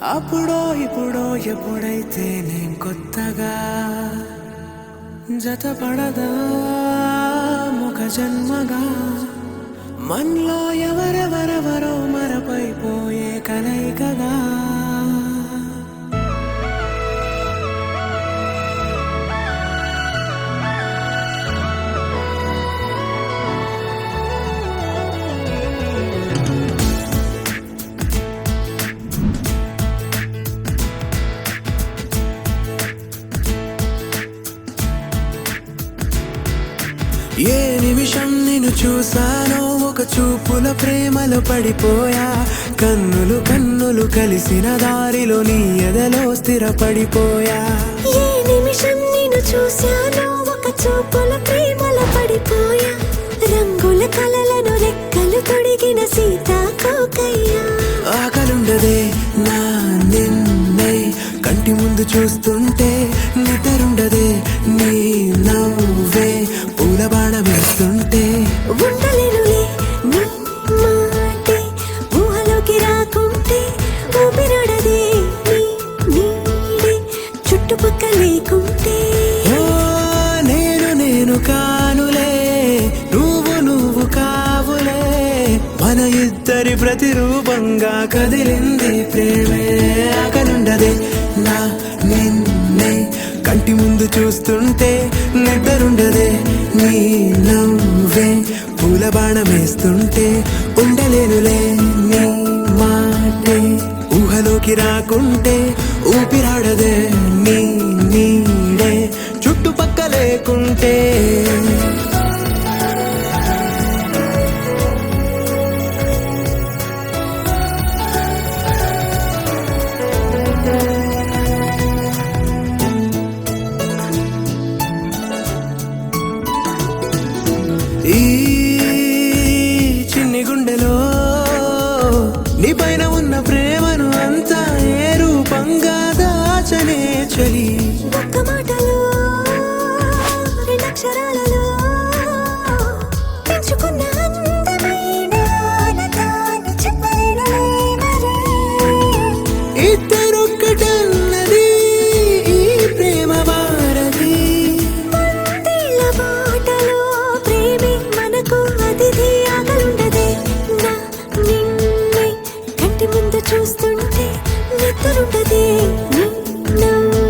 అప్పుడో ఇప్పుడో ఎప్పుడైతే నేను కొత్తగా జతపడదా ముఖ జన్మగా మనలో ఎవరెవరెవరో మరపైపోయే కలయికగా ఏ నిమిషం నిన్ను చూసానో ఒక చూపుల ప్రేమలో పడిపోయా కన్నులు కన్నులు కలిసిన దారిలో నీ ఎదలో స్థిరపడిపోయా ఏ నిమిషం నిన్ను చూసానో ఒక చూపుల ప్రేమలో పడిపోయా రంగుల కలలను రెక్కలు తొడిగిన సీతాకోకయ్యా ఆకలుండదే నా నిన్నే కంటి ముందు చూస్తుంటే నిద్రుండదే నీ నవ్వే పూల బాణం వేస్తుంటే ఉండలేనులే నీ మాటే ఊహలోకి రాకుంటే ఊపిరాడదే నీ నీడే చుట్టుపక్కల లేకుంటే ఓ నేను కానులే నువ్వు కావులే మన ఇద్దరి ప్రతిరూపంగా కదిలింది ప్రేమే ఆకలుండదే నా నిన్నే కంటి ముందు చూస్తుంటే నిద్రుండదే నీ నవ్వే పూల బాణం వేస్తుంటే ఉండలేనులే నీ మాటే ఊహలోకి రాకుంటే ఊపిరాడదే నీ నీడే చుట్టుపక్క లేకుంటే ఈ చిన్ని గుండెలో నీ పైన ఉన్న ప్రేమను అంతా ఏ రూపంగా దాచనే చలి ఒక్క మాటలో రెండక్షరాలలో పెంచుకున్న అందమైన ఆనందాన్ని చెప్పలేనులే మరి. ఇద్దరొక్కటన్నది ఈ ప్రేమ వారది మందిళ్ళ బాటలో ప్రేమే మనకు అతిథి ఆకలుండదే నా నిన్నే కంటి ముందు చూస్తుంటే నిద్రుండదే నీ నవ్వు